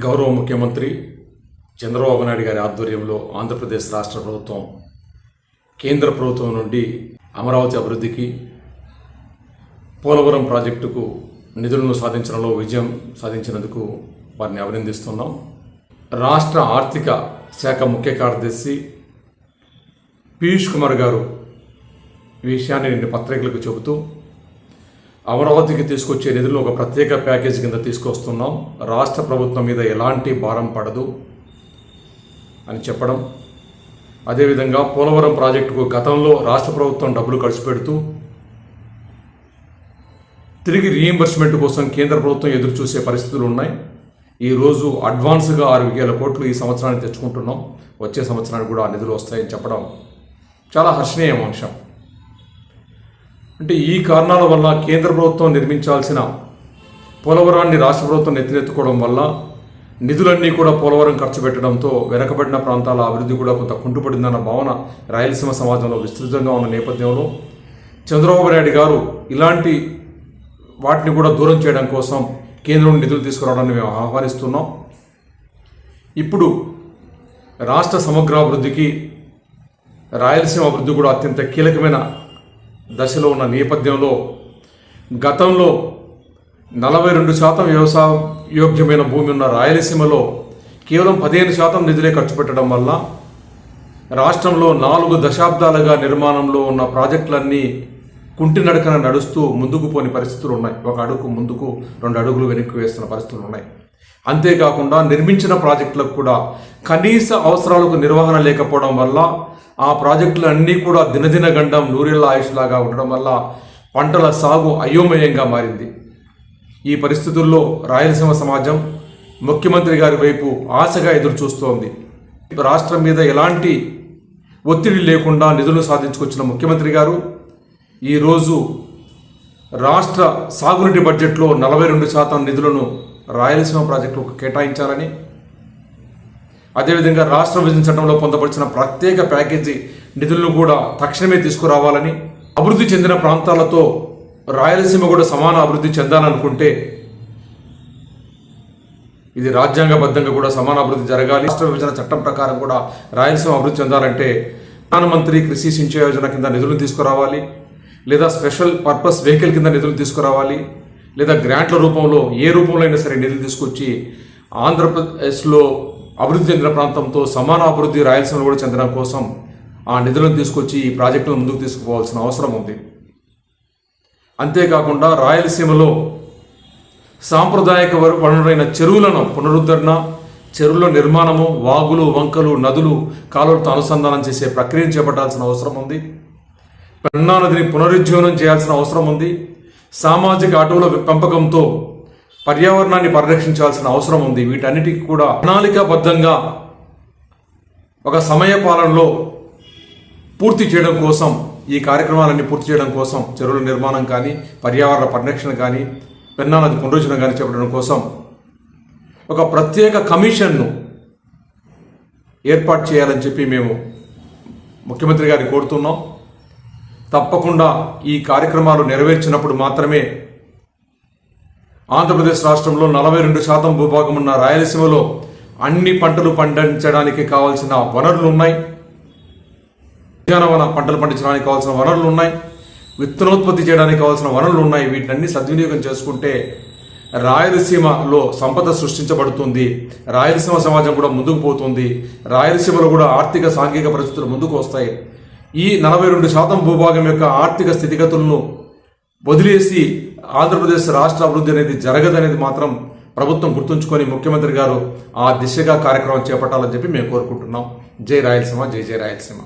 గౌరవ ముఖ్యమంత్రి చంద్రబాబు నాయుడు గారి ఆధ్వర్యంలో ఆంధ్రప్రదేశ్ రాష్ట్ర ప్రభుత్వం కేంద్ర ప్రభుత్వం నుండి అమరావతి అభివృద్ధికి పోలవరం ప్రాజెక్టుకు నిధులను సాధించడంలో విజయం సాధించినందుకు వారిని అభినందిస్తున్నాం. రాష్ట్ర ఆర్థిక శాఖ ముఖ్య కార్యదర్శి పీయూష్ కుమార్ గారు ఈ విషయాన్ని నిన్న పత్రికలకు చెబుతూ అమరావతికి తీసుకొచ్చే నిధులను ఒక ప్రత్యేక ప్యాకేజీ కింద తీసుకొస్తున్నాం, రాష్ట్ర ప్రభుత్వం మీద ఎలాంటి భారం పడదు అని చెప్పడం, అదేవిధంగా పోలవరం ప్రాజెక్టుకు గతంలో రాష్ట్ర ప్రభుత్వం డబ్బులు ఖర్చు పెడుతూ తిరిగి రీయింబర్స్మెంట్ కోసం కేంద్ర ప్రభుత్వం ఎదురు చూసే పరిస్థితులు ఉన్నాయి. ఈరోజు అడ్వాన్స్గా 6,000 కోట్లు ఈ సంవత్సరానికి తెచ్చుకుంటున్నాం, వచ్చే సంవత్సరానికి కూడా ఆ నిధులు వస్తాయని చెప్పడం చాలా హర్షణీయం అంశం. అంటే ఈ కారణాల వల్ల కేంద్ర ప్రభుత్వం నిర్మించాల్సిన పోలవరాన్ని రాష్ట్ర ప్రభుత్వం నెత్తినెత్తుకోవడం వల్ల నిధులన్నీ కూడా పోలవరం ఖర్చు పెట్టడంతో వెనకబడిన ప్రాంతాల అభివృద్ధి కూడా కొంత కుంటుపడిందన్న భావన రాయలసీమ సమాజంలో విస్తృతంగా ఉన్న నేపథ్యంలో చంద్రబాబు నాయుడు గారు ఇలాంటి వాటిని కూడా దూరం చేయడం కోసం కేంద్రం నిధులు తీసుకురావడాన్ని మేము ఆహ్వానిస్తున్నాం. ఇప్పుడు రాష్ట్ర సమగ్రాభివృద్ధికి రాయలసీమ అభివృద్ధి కూడా అత్యంత కీలకమైన దశలో ఉన్న నేపథ్యంలో గతంలో 42% వ్యవసాయ యోగ్యమైన భూమి ఉన్న రాయలసీమలో కేవలం 15% నిధులే ఖర్చు పెట్టడం వల్ల రాష్ట్రంలో 4 దశాబ్దాలుగా నిర్మాణంలో ఉన్న ప్రాజెక్టులన్నీ కుంటినడకన నడుస్తూ ముందుకు పోని పరిస్థితులు ఉన్నాయి. ఒక అడుగు ముందుకు 2 అడుగులు వెనక్కి వేస్తున్న పరిస్థితులు ఉన్నాయి. అంతేకాకుండా నిర్మించిన ప్రాజెక్టులకు కూడా కనీస అవసరాలకు నిర్వహణ లేకపోవడం వల్ల ఆ ప్రాజెక్టులు అన్నీ కూడా దినదిన గండం నూరేళ్ల ఆయుష్లాగా ఉండడం వల్ల పంటల సాగు అయోమయంగా మారింది. ఈ పరిస్థితుల్లో రాయలసీమ సమాజం ముఖ్యమంత్రి గారి వైపు ఆశగా ఎదురు చూస్తోంది. రాష్ట్రం మీద ఎలాంటి ఒత్తిడి లేకుండా నిధులు సాధించుకొచ్చిన ముఖ్యమంత్రి గారు ఈరోజు రాష్ట్ర సాగునీటి బడ్జెట్లో 42% నిధులను రాయలసీమ ప్రాజెక్టులకు కేటాయించాలని, అదేవిధంగా రాష్ట్ర విభజన చట్టంలో పొందపరిచిన ప్రత్యేక ప్యాకేజీ నిధులను కూడా తక్షణమే తీసుకురావాలని, అభివృద్ధి చెందిన ప్రాంతాలతో రాయలసీమ కూడా సమాన అభివృద్ధి చెందాలనుకుంటే ఇది రాజ్యాంగబద్ధంగా కూడా సమాన అభివృద్ధి జరగాలి. రాష్ట్ర విభజన చట్టం ప్రకారం కూడా రాయలసీమ అభివృద్ధి చెందాలంటే ప్రధానమంత్రి కృషి సించాయ్ యోజన కింద నిధులను తీసుకురావాలి, లేదా స్పెషల్ పర్పస్ వెహికల్ కింద నిధులు తీసుకురావాలి, లేదా గ్రాంట్ల రూపంలో ఏ రూపంలో అయినా సరే నిధులు తీసుకొచ్చి ఆంధ్రప్రదేశ్లో అభివృద్ధి చెందిన ప్రాంతంతో సమాన అభివృద్ధి రాయలసీమలో కూడా చెందడం కోసం ఆ నిధులను తీసుకొచ్చి ఈ ప్రాజెక్టులను ముందుకు తీసుకుపోవాల్సిన అవసరం ఉంది. అంతేకాకుండా రాయలసీమలో సాంప్రదాయక వనరులైన చెరువులను పునరుద్ధరణ, చెరువుల నిర్మాణము, వాగులు, వంకలు, నదులు, కాలువలతో అనుసంధానం చేసే ప్రక్రియను చేపట్టాల్సిన అవసరం ఉంది. పెన్నా నదిని పునరుజ్జీవనం చేయాల్సిన అవసరం ఉంది. సామాజిక అటవుల పెంపకంతో పర్యావరణాన్ని పరిరక్షించాల్సిన అవసరం ఉంది. వీటన్నిటికీ కూడా ప్రణాళికాబద్ధంగా ఒక సమయ పాలనలో పూర్తి చేయడం కోసం, ఈ కార్యక్రమాలన్నీ పూర్తి చేయడం కోసం చెరువుల నిర్మాణం కానీ, పర్యావరణ పరిరక్షణ కానీ, పెన్నా నది పునరుజ్జీవనం కానీ చేపట్టడం కోసం ఒక ప్రత్యేక కమిషన్ను ఏర్పాటు చేయాలని చెప్పి మేము ముఖ్యమంత్రి గారిని కోరుతున్నాం. తప్పకుండా ఈ కార్యక్రమాలు నెరవేర్చినప్పుడు మాత్రమే ఆంధ్రప్రదేశ్ రాష్ట్రంలో 42% భూభాగం ఉన్న రాయలసీమలో అన్ని పంటలు పండించడానికి కావాల్సిన వనరులు ఉన్నాయి. ఉద్యానవన పంటలు పండించడానికి కావాల్సిన వనరులు ఉన్నాయి. విత్తనోత్పత్తి చేయడానికి కావాల్సిన వనరులు ఉన్నాయి. వీటిని సద్వినియోగం చేసుకుంటే రాయలసీమలో సంపద సృష్టించబడుతుంది. రాయలసీమ సమాజం కూడా ముందుకు పోతుంది. రాయలసీమలో కూడా ఆర్థిక సాంఘిక పరిస్థితులు ముందుకు వస్తాయి. ఈ 42% భూభాగం యొక్క ఆర్థిక స్థితిగతులను వదిలేసి ఆంధ్రప్రదేశ్ రాష్ట్ర అభివృద్ధి అనేది జరగదనేది మాత్రం ప్రభుత్వం గుర్తుంచుకొని ముఖ్యమంత్రి గారు ఆ దిశగా కార్యక్రమం చేపట్టాలని చెప్పి మేము కోరుకుంటున్నాం. జై రాయలసీమ, జై జై రాయలసీమ.